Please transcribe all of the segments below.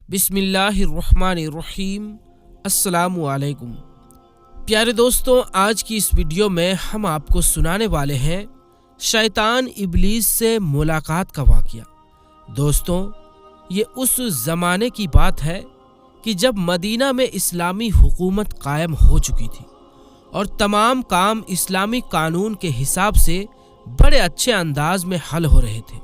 بسم اللہ الرحمن الرحیم۔ السلام علیکم پیارے دوستوں، آج کی اس ویڈیو میں ہم آپ کو سنانے والے ہیں شیطان ابلیس سے ملاقات کا واقعہ۔ دوستوں، یہ اس زمانے کی بات ہے کہ جب مدینہ میں اسلامی حکومت قائم ہو چکی تھی اور تمام کام اسلامی قانون کے حساب سے بڑے اچھے انداز میں حل ہو رہے تھے۔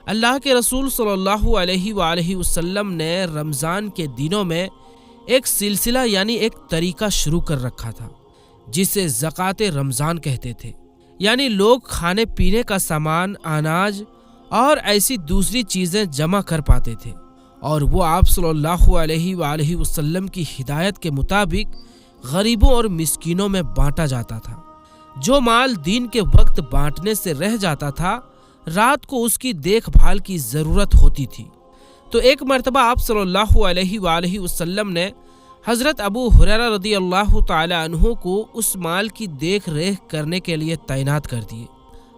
اللہ کے رسول صلی اللہ علیہ وآلہ وسلم نے رمضان کے دنوں میں ایک سلسلہ یعنی ایک طریقہ شروع کر رکھا تھا جسے زکوٰۃ رمضان کہتے تھے، یعنی لوگ کھانے پینے کا سامان، اناج اور ایسی دوسری چیزیں جمع کر پاتے تھے اور وہ آپ صلی اللہ علیہ وآلہ وسلم کی ہدایت کے مطابق غریبوں اور مسکینوں میں بانٹا جاتا تھا۔ جو مال دین کے وقت بانٹنے سے رہ جاتا تھا، رات کو اس کی دیکھ بھال کی ضرورت ہوتی تھی، تو ایک مرتبہ آپ صلی اللہ علیہ وآلہ وسلم نے حضرت ابو ہریرہ رضی اللہ تعالی عنہ کو اس مال کی دیکھ ریکھ کرنے کے لیے تعینات کر دیے۔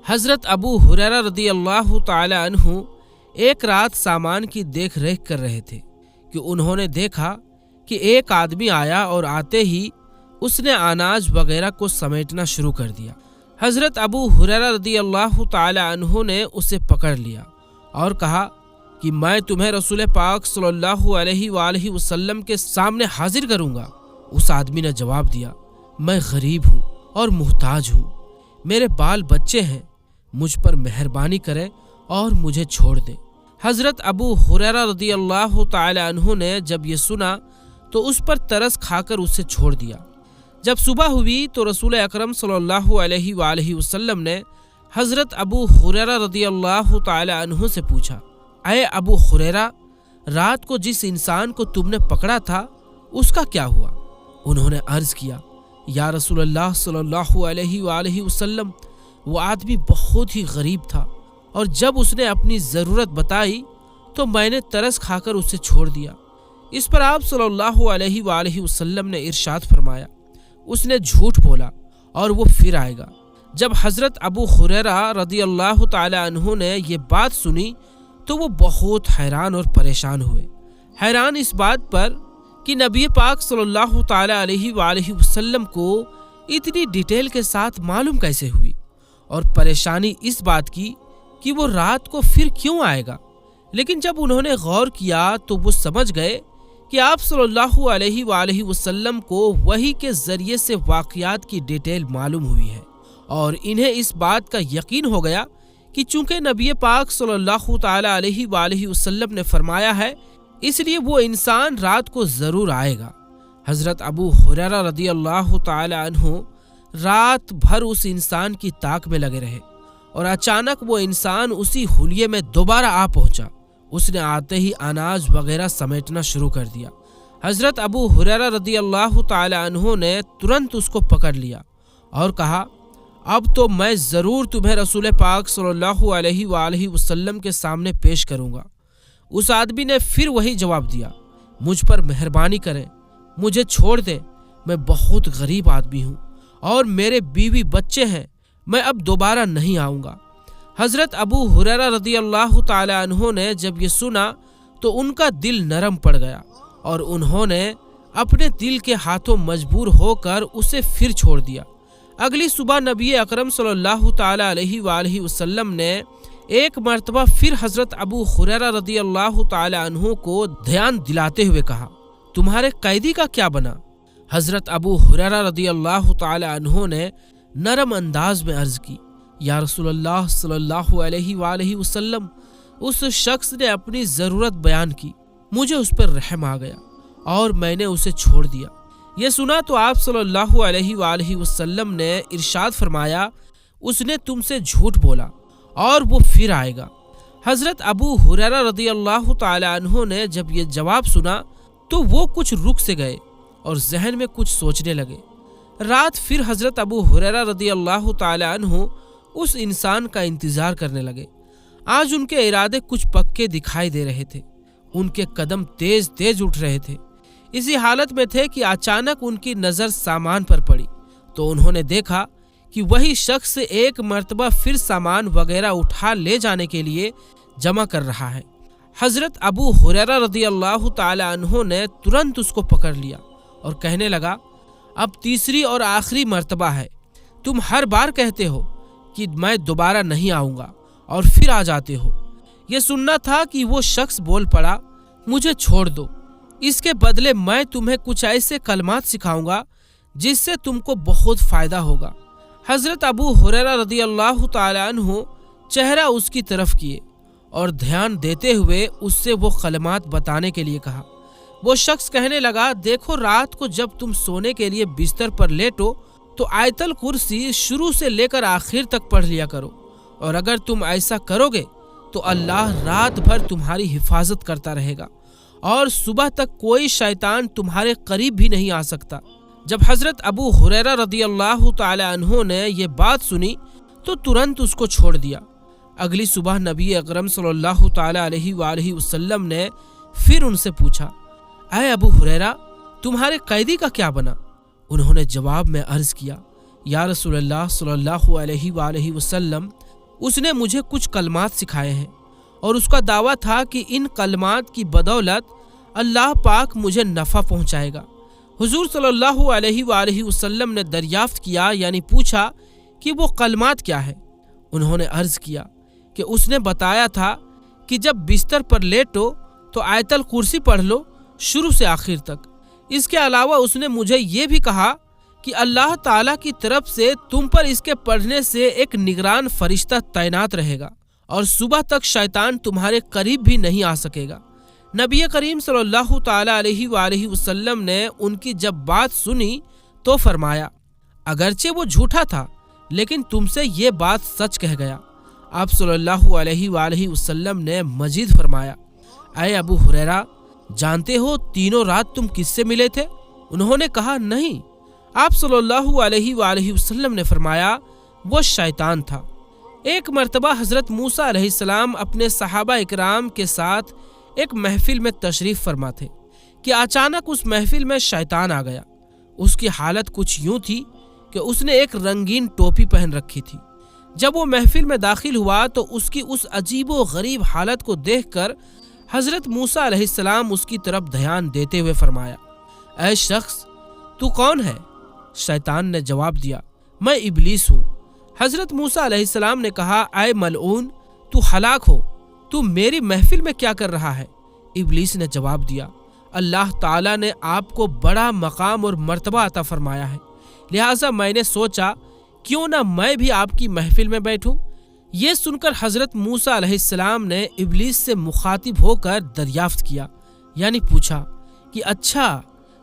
حضرت ابو ہریرہ رضی اللہ تعالی عنہ ایک رات سامان کی دیکھ ریکھ کر رہے تھے کہ انہوں نے دیکھا کہ ایک آدمی آیا اور آتے ہی اس نے اناج وغیرہ کو سمیٹنا شروع کر دیا۔ حضرت ابو ہریرہ رضی اللہ تعالی عنہ نے اسے پکڑ لیا اور کہا کہ میں تمہیں رسول پاک صلی اللہ علیہ وآلہ وسلم کے سامنے حاضر کروں گا۔ اس آدمی نے جواب دیا، میں غریب ہوں اور محتاج ہوں، میرے بال بچے ہیں، مجھ پر مہربانی کریں اور مجھے چھوڑ دیں۔ حضرت ابو ہریرہ رضی اللہ تعالی عنہ نے جب یہ سنا تو اس پر ترس کھا کر اسے چھوڑ دیا۔ جب صبح ہوئی تو رسول اکرم صلی اللہ علیہ وآلہ وسلم نے حضرت ابو ہریرہ رضی اللہ تعالی عنہ سے پوچھا، اے ابو ہریرہ، رات کو جس انسان کو تم نے پکڑا تھا اس کا کیا ہوا؟ انہوں نے عرض کیا، یا رسول اللہ صلی اللہ علیہ وآلہ وسلم، وہ آدمی بہت ہی غریب تھا اور جب اس نے اپنی ضرورت بتائی تو میں نے ترس کھا کر اسے چھوڑ دیا۔ اس پر آپ صلی اللہ علیہ وآلہ وسلم نے ارشاد فرمایا، اس نے جھوٹ بولا اور وہ پھر آئے گا۔ جب حضرت ابو ہریرہ رضی اللہ تعالی عنہ نے یہ بات سنی تو وہ بہت حیران اور پریشان ہوئے۔ حیران اس بات پر کہ نبی پاک صلی اللہ تعالی علیہ وآلہ وسلم کو اتنی ڈیٹیل کے ساتھ معلوم کیسے ہوئی، اور پریشانی اس بات کی کہ وہ رات کو پھر کیوں آئے گا۔ لیکن جب انہوں نے غور کیا تو وہ سمجھ گئے کہ آپ صلی اللہ علیہ وآلہ وسلم کو وحی کے ذریعے سے واقعات کی ڈیٹیل معلوم ہوئی ہے، اور انہیں اس بات کا یقین ہو گیا کہ چونکہ نبی پاک صلی اللہ تعالی علیہ وآلہ وسلم نے فرمایا ہے، اس لیے وہ انسان رات کو ضرور آئے گا۔ حضرت ابو ہریرہ رضی اللہ تعالی عنہ رات بھر اس انسان کی طاق میں لگے رہے اور اچانک وہ انسان اسی حلیے میں دوبارہ آ پہنچا۔ اس نے آتے ہی اناج وغیرہ سمیٹنا شروع کر دیا۔ حضرت ابو ہریرہ رضی اللہ تعالی عنہ نے ترنت اس کو پکڑ لیا اور کہا، اب تو میں ضرور تمہیں رسول پاک صلی اللہ علیہ وآلہ وسلم کے سامنے پیش کروں گا۔ اس آدمی نے پھر وہی جواب دیا، مجھ پر مہربانی کریں، مجھے چھوڑ دیں، میں بہت غریب آدمی ہوں اور میرے بیوی بچے ہیں، میں اب دوبارہ نہیں آؤں گا۔ حضرت ابو ہریرہ رضی اللہ تعالی عنہ نے جب یہ سنا تو ان کا دل نرم پڑ گیا اور انہوں نے اپنے دل کے ہاتھوں مجبور ہو کر اسے پھر چھوڑ دیا۔ اگلی صبح نبی اکرم صلی اللہ تعالی علیہ وآلہ وسلم نے ایک مرتبہ پھر حضرت ابو ہریرہ رضی اللہ تعالی عنہ کو دھیان دلاتے ہوئے کہا، تمہارے قیدی کا کیا بنا؟ حضرت ابو ہریرہ رضی اللہ تعالی عنہ نے نرم انداز میں عرض کی، یا رسول اللہ صلی اللہ علیہ وآلہ وسلم، اس شخص نے اپنی ضرورت بیان کی، مجھے اس پر رحم آ گیا اور میں نے اسے چھوڑ دیا۔ یہ سنا تو آپ صلی اللہ علیہ وآلہ وسلم نے ارشاد فرمایا، اس نے تم سے جھوٹ بولا اور وہ پھر آئے گا۔ حضرت ابو ہریرہ رضی اللہ تعالی عنہ نے جب یہ جواب سنا تو وہ کچھ رک سے گئے اور ذہن میں کچھ سوچنے لگے۔ رات پھر حضرت ابو ہریرہ رضی اللہ تعالی عنہ اس انسان کا انتظار کرنے لگے۔ آج ان کے ارادے کچھ پکے دکھائی دے رہے تھے، ان کے قدم تیز تیز اٹھ رہے تھے۔ اسی حالت میں تھے کہ اچانک ان کی نظر سامان پر پڑی تو انہوں نے دیکھا کہ وہی شخص ایک مرتبہ پھر سامان وغیرہ اٹھا لے جانے کے لیے جمع کر رہا ہے۔ हजरत अबू हुरैरा रदियल्लाहु ताला अन्हु ने तुरंत उसको पकड़ लिया और कहने लगा, अब तीसरी और आखिरी मर्तबा है, तुम हर बार कहते हो कि मैं दोबारा नहीं आऊँगा और फिर आ जाते हो। ये सुनना था कि वो शख्स बोल पड़ा, मुझे छोड़ दो, इसके बदले मैं तुम्हें कुछ ऐसे कलमात सिखाऊंगा जिससे तुमको बहुत फ़ायदा होगा। हज़रत अबू हुरैरा रदियल्लाहु ताला अन्हु चेहरा उसकी तरफ किए और ध्यान देते हुए उससे वो कलमात बताने के लिए कहा। वो शख्स कहने लगा, देखो रात को जब तुम सोने के लिए बिस्तर पर लेटो तो आयतल कुर्सी शुरू से लेकर आखिर तक पढ़ लिया करो, और अगर तुम ऐसा करोगे तो अल्लाह रात भर तुम्हारी हिफाजत करता रहेगा और सुबह तक कोई शैतान तुम्हारे करीब भी नहीं आ सकता। जब हज़रत अबू हुरैरा रदियल्लाहु ताला अन्हु ने ये बात सुनी तो तुरंत उसको छोड़ दिया। अगली सुबह नबी अकरम सल्लल्लाहु ताला अलैहि वसल्लम ने फिर उनसे पूछा, ऐ अबू हुरैरा, तुम्हारे कैदी का क्या बना? उन्होंने जवाब में अर्ज़ किया, या रसूलल्लाह सल्लल्लाहु अलैहि वसल्लम, उसने मुझे कुछ कलमात सिखाए हैं और उसका दावा था कि इन कलमात की बदौलत अल्लाह पाक मुझे नफ़ा पहुँचाएगा। हुजूर सल्लल्लाहु अलैहि वसल्लम ने दरियाफ्त किया, यानी पूछा कि वो कलमात क्या है। उन्होंने अर्ज़ किया कि उसने बताया था कि जब बिस्तर पर लेटो तो आयतल कुर्सी पढ़ लो शुरू से आखिर तक। इसके अलावा उसने मुझे ये भी कहा कि अल्लाह ताला की तरफ से तुम पर इसके पढ़ने से एक निगरान फरिश्ता तैनात रहेगा और सुबह तक शैतान तुम्हारे करीब भी नहीं आ सकेगा। नबी करीम सल्लल्लाहु ताला अलैहि वसल्लम ने उनकी जब बात सुनी तो फरमाया, अगरचे वो झूठा था लेकिन तुमसे ये बात सच कह गया। आप सल्लल्लाहु अलैहि वसल्लम ने मजीद फरमाया, ऐ अबू हुरैरा, जानते हो तीनों रात तुम किससे मिले थे? उन्होंने कहा, नहीं। आप सल्लल्लाहु अलैहि वसल्लम ने फरमाया, वो शैतान था। एक मर्तबा हज़रत मूसा अलैहिस्सलाम अपने सहाबा इकराम के साथ एक महफिल में तशरीफ़ फरमा थे कि अचानक उस महफिल में शैतान आ गया। उसकी हालत कुछ यूँ थी कि उसने एक रंगीन टोपी पहन रखी थी। जब वो महफिल में दाखिल हुआ तो उसकी उस अजीबो गरीब हालत को देखकर हज़रत मूसा अलैहिस्सलाम उसकी तरफ ध्यान देते हुए फरमाया, ऐ शख्स, तू कौन है? शैतान ने जवाब दिया, मैं इब्लीस हूँ। हज़रत मूसा अलैहिस्सलाम ने कहा, ऐ मलऊन, तू हलाक हो, तू मेरी महफिल में क्या कर रहा है? इब्लीस ने जवाब दिया, अल्लाह ताला ने आपको बड़ा मकाम और मर्तबा अता फरमाया है, लिहाजा मैंने सोचा क्यों ना मैं भी आपकी महफिल में बैठूं। ये सुनकर हज़रत मूसा अलैहिस्सलाम ने इब्लीस से मुखातिब होकर दरियाफ्त किया, यानी पूछा कि अच्छा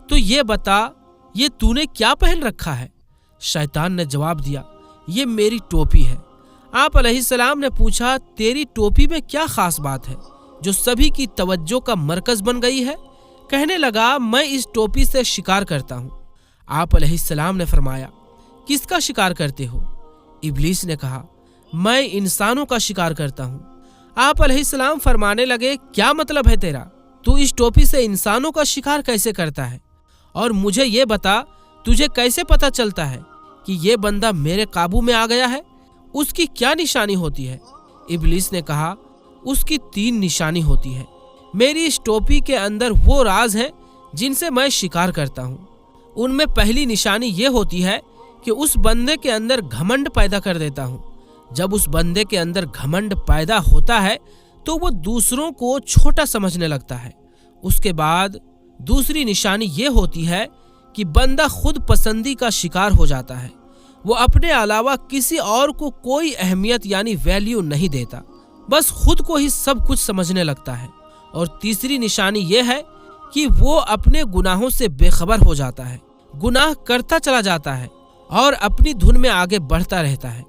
तो ये बता, ये तूने क्या पहन रखा है? शैतान ने जवाब दिया, ये मेरी टोपी है। आप अलैहिस्सलाम ने पूछा, तेरी टोपी में क्या खास बात है जो सभी की तवज्जो का मरकज बन गई है? कहने लगा, मैं इस टोपी से शिकार करता हूँ। आप अलैहिस्सलाम ने फरमाया, किसका शिकार करते हो? इब्लीस ने कहा, मैं इंसानों का शिकार करता हूँ। आप अलैहिस्सलाम फरमाने लगे, क्या मतलब है तेरा? तू इस टोपी से इंसानों का शिकार कैसे करता है? और मुझे ये बता, तुझे कैसे पता चलता है कि ये बंदा मेरे काबू में आ गया है? उसकी क्या निशानी होती है? इब्लीस ने कहा, उसकी 3 निशानी होती है। मेरी इस टोपी के अंदर वो राज हैं जिनसे मैं शिकार करता हूँ। उनमें पहली निशानी ये होती है कि उस बंदे के अंदर घमंड पैदा कर देता हूँ। जब उस बंदे के अंदर घमंड पैदा होता है तो वो दूसरों को छोटा समझने लगता है। उसके बाद दूसरी निशानी ये होती है कि बंदा खुद पसंदी का शिकार हो जाता है। वो अपने अलावा किसी और को कोई अहमियत यानी वैल्यू नहीं देता, बस खुद को ही सब कुछ समझने लगता है। और तीसरी निशानी ये है कि वो अपने गुनाहों से बेखबर हो जाता है, गुनाह करता चला जाता है और अपनी धुन में आगे बढ़ता रहता है।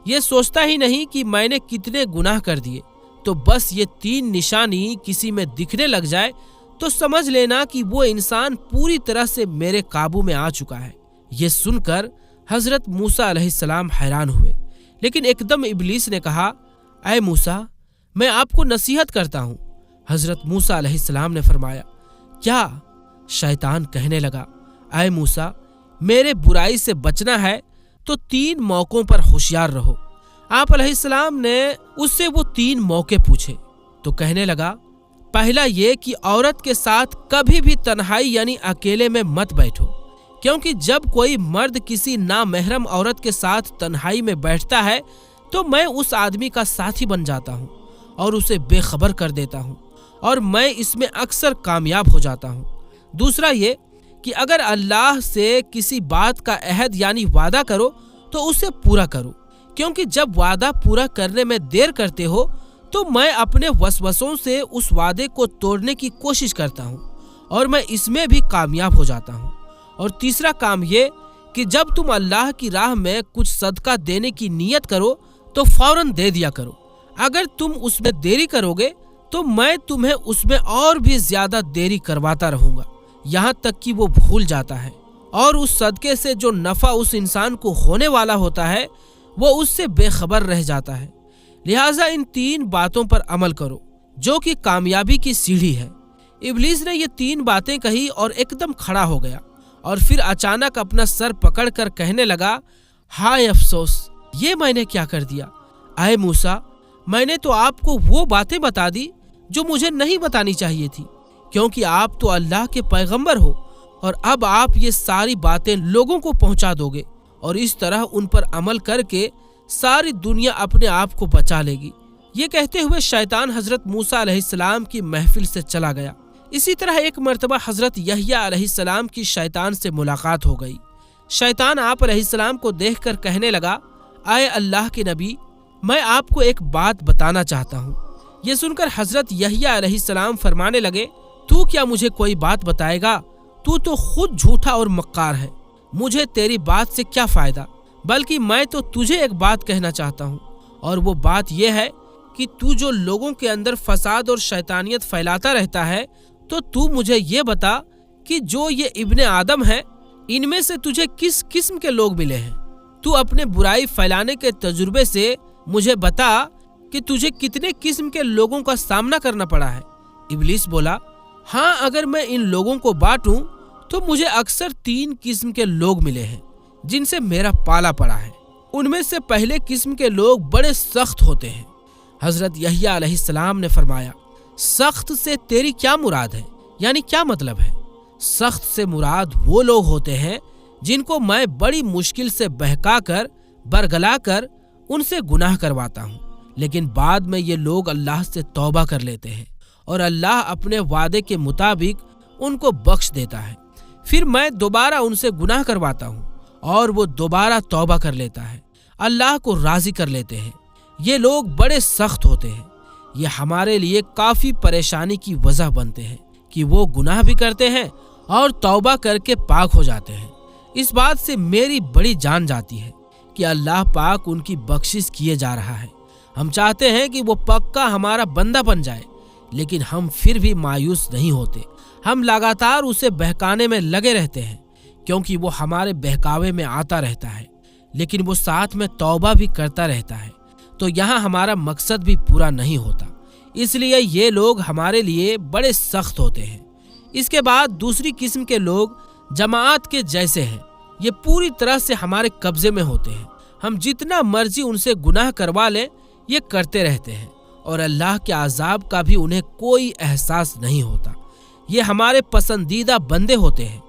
ये सोचता ही नहीं कि मैंने कितने गुनाह कर दिए। तो बस ये 3 निशानी किसी में दिखने लग जाए तो समझ लेना कि वो इंसान पूरी तरह से मेरे काबू में आ चुका है। ये सुनकर हज़रत मूसा अलैहिस्सलाम हैरान हुए, लेकिन एकदम इब्लीस ने कहा, ऐ मूसा, मैं आपको नसीहत करता हूँ। हज़रत मूसा अलैहिस्सलाम ने फरमाया, क्या? शैतान कहने लगा, ऐ मूसा, मेरे बुराई से बचना है तो 3 मौकों पर होशियार रहो। आप अलैहिस्सलाम ने उससे वो 3 मौके पूछे तो कहने लगा, पहला ये कि औरत के साथ कभी भी तन्हाई यानी अकेले में मत बैठो, क्योंकि जब कोई मर्द किसी नामहरम औरत के साथ तन्हाई में बैठता है तो मैं उस आदमी का साथी बन जाता हूँ और उसे बेखबर कर देता हूँ और मैं इसमें अक्सर कामयाब हो जाता हूँ। दूसरा ये कि अगर अल्लाह से किसी बात का अहद यानी वादा करो तो उसे पूरा करो, क्योंकि जब वादा पूरा करने में देर करते हो तो मैं अपने वसवसों से उस वादे को तोड़ने की कोशिश करता हूँ और मैं इसमें भी कामयाब हो जाता हूँ। और तीसरा काम ये कि जब तुम अल्लाह की राह में कुछ सदका देने की नीयत करो तो फौरन दे दिया करो। अगर तुम उसमें देरी करोगे तो मैं तुम्हें उसमें और भी ज्यादा देरी करवाता रहूंगा, यहाँ तक कि वो भूल जाता है और उस सदके से जो नफा उस इंसान को होने वाला होता है वो उससे बेखबर रह जाता है। लिहाजा इन 3 बातों पर अमल करो जो कि कामयाबी की सीढ़ी है। इब्लीस ने ये 3 बातें कही और एकदम खड़ा हो गया और फिर अचानक अपना सर पकड़कर कहने लगा, हाय अफसोस, ये मैंने क्या कर दिया। आए मूसा, मैंने तो आपको वो बातें बता दी जो मुझे नहीं बतानी चाहिए थी, क्योंकि आप तो अल्लाह के पैगंबर हो और अब आप ये सारी बातें लोगों को पहुंचा दोगे और इस तरह उन पर अमल करके सारी दुनिया अपने आप को बचा लेगी। ये कहते हुए शैतान हजरत मूसा अलैहिस्सलाम की महफिल से चला गया। इसी तरह एक मर्तबा हजरत यहया अलैहिस्सलाम की शैतान से मुलाकात हो गई। शैतान आप अलैहिस्सलाम को देखकर कहने लगा, आए अल्लाह के नबी, मैं आपको एक बात बताना चाहता हूँ। ये सुनकर हजरत यहया अलैहिस्सलाम फरमाने लगे, तू क्या मुझे कोई बात बताएगा? तू तो खुद झूठा और मक्कार है, मुझे तेरी बात से क्या फायदा, बल्कि मैं तो तुझे एक बात कहना चाहता हूँ और वो बात यह है कि तू जो लोगों के अंदर फसाद और शैतानियत फैलाता रहता है, तो तू मुझे ये बता कि जो ये इब्ने आदम है इनमें से तुझे किस किस्म के लोग मिले हैं। तू अपने बुराई फैलाने के तजुर्बे से मुझे बता कि तुझे कितने किस्म के लोगों का सामना करना पड़ा है। इब्लीस बोला, हाँ, अगर मैं इन लोगों को बांटूं तो मुझे अक्सर 3 किस्म के लोग मिले हैं जिनसे मेरा पाला पड़ा है। उनमें से पहले किस्म के लोग बड़े सख्त होते हैं। हजरत यहया अलैहिस्सलाम ने फरमाया, सख्त से तेरी क्या मुराद है, यानी क्या मतलब है? सख्त से मुराद वो लोग होते हैं जिनको मैं बड़ी मुश्किल से बहकाकर बरगलाकर उनसे गुनाह करवाता हूँ, लेकिन बाद में ये लोग अल्लाह से तौबा कर लेते हैं और अल्लाह अपने वादे के मुताबिक उनको बख्श देता है। फिर मैं दोबारा उनसे गुनाह करवाता हूँ और वो दोबारा तौबा कर लेता है, अल्लाह को राजी कर लेते हैं। ये लोग बड़े सख्त होते हैं। ये हमारे लिए काफी परेशानी की वजह बनते हैं कि वो गुनाह भी करते हैं और तौबा करके पाक हो जाते हैं। इस बात से मेरी बड़ी जान जाती है कि अल्लाह पाक उनकी बख्शिश किए जा रहा है। हम चाहते हैं कि वो पक्का हमारा बंदा बन जाए, लेकिन हम फिर भी मायूस नहीं होते। हम लगातार उसे बहकाने में लगे रहते हैं, क्योंकि वो हमारे बहकावे में आता रहता है, लेकिन वो साथ में तौबा भी करता रहता है, तो यहाँ हमारा मकसद भी पूरा नहीं होता। इसलिए ये लोग हमारे लिए बड़े सख्त होते हैं। इसके बाद दूसरी किस्म के लोग जमात के जैसे हैं। ये पूरी तरह से हमारे कब्जे में होते हैं। हम जितना मर्जी उनसे गुनाह करवा लें, ये करते रहते हैं और अल्लाह के अजाब का भी उन्हें कोई एहसास नहीं होता। ये हमारे पसंदीदा बंदे होते हैं।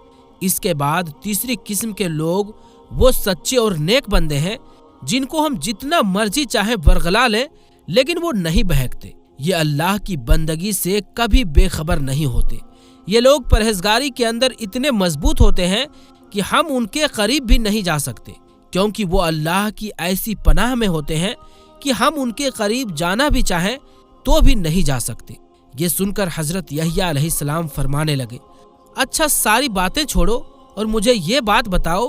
इसके बाद तीसरी किस्म के लोग वो सच्चे और नेक बंदे हैं जिनको हम जितना मर्जी चाहे बरगला लें, लेकिन वो नहीं बहकते। ये अल्लाह की बंदगी से कभी बेखबर नहीं होते। ये लोग परहेजगारी के अंदर इतने मजबूत होते हैं कि हम उनके करीब भी नहीं जा सकते, क्योंकि वो अल्लाह की ऐसी पनाह में होते हैं कि हम उनके करीब जाना भी चाहें तो भी नहीं जा सकते। ये सुनकर हजरत यहया अलैहिस्सलाम फरमाने लगे, अच्छा, सारी बातें छोड़ो और मुझे ये बात बताओ,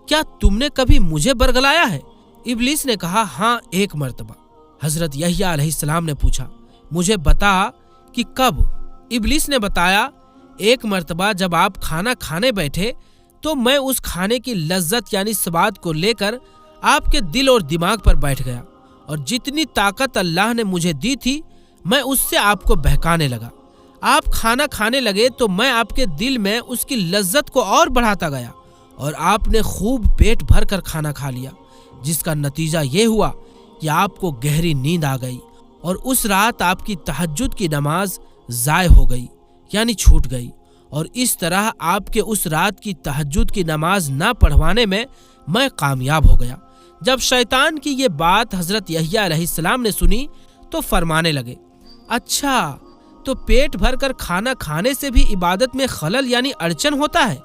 क्या तुमने कभी मुझे बरगलाया है? इब्लीस ने कहा, हाँ, एक मर्तबा। हजरत यहया अलैहिस्सलाम ने पूछा, मुझे बता कि कब? इब्लीस ने बताया, एक मर्तबा जब आप खाना खाने बैठे तो मैं उस खाने की लज्जत यानी स्वाद को लेकर आपके दिल और दिमाग पर बैठ गया और जितनी ताकत अल्लाह ने मुझे दी थी मैं उससे आपको बहकाने लगा। आप खाना खाने लगे तो मैं आपके दिल में उसकी लज्जत को और बढ़ाता गया और आपने खूब पेट भर कर खाना खा लिया, जिसका नतीजा ये हुआ कि आपको गहरी नींद आ गई और उस रात आपकी तहज्जुद की नमाज ضائع ہو گئی یعنی چھوٹ گئی، اور اس طرح آپ کے اس رات کی تہجد کی نماز نہ پڑھوانے میں میں کامیاب ہو گیا۔ جب شیطان کی یہ بات حضرت یحییٰ علیہ السلام نے سنی تو فرمانے لگے، اچھا تو پیٹ بھر کر کھانا کھانے سے بھی عبادت میں خلل یعنی اڑچن ہوتا ہے؟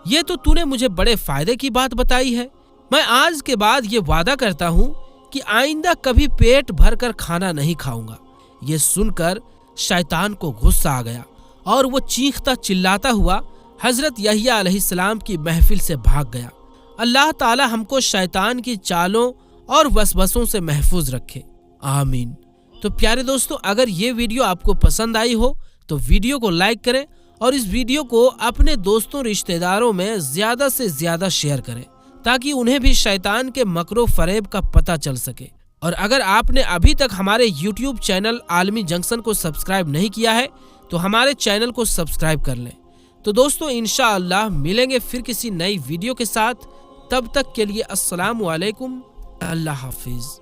یہ تو نے مجھے بڑے فائدے کی بات بتائی ہے۔ میں آج کے بعد یہ وعدہ کرتا ہوں کہ آئندہ کبھی پیٹ بھر کر کھانا نہیں کھاؤں گا۔ یہ سن کر شیطان کو غصہ آ گیا اور وہ چیختا چلاتا ہوا حضرت یحییٰ علیہ السلام کی محفل سے بھاگ گیا۔ اللہ تعالی ہم کو شیطان کی چالوں اور وسوسوں سے محفوظ رکھے، آمین۔ تو پیارے دوستو، اگر یہ ویڈیو آپ کو پسند آئی ہو تو ویڈیو کو لائک کریں اور اس ویڈیو کو اپنے دوستوں رشتہ داروں میں زیادہ سے زیادہ شیئر کریں تاکہ انہیں بھی شیطان کے مکر و فریب کا پتہ چل سکے۔ اور اگر آپ نے ابھی تک ہمارے یوٹیوب چینل عالمی جنکشن کو سبسکرائب نہیں کیا ہے تو ہمارے چینل کو سبسکرائب کر لیں۔ تو دوستو انشاءاللہ ملیں گے پھر کسی نئی ویڈیو کے ساتھ، تب تک کے لیے السلام علیکم، اللہ حافظ۔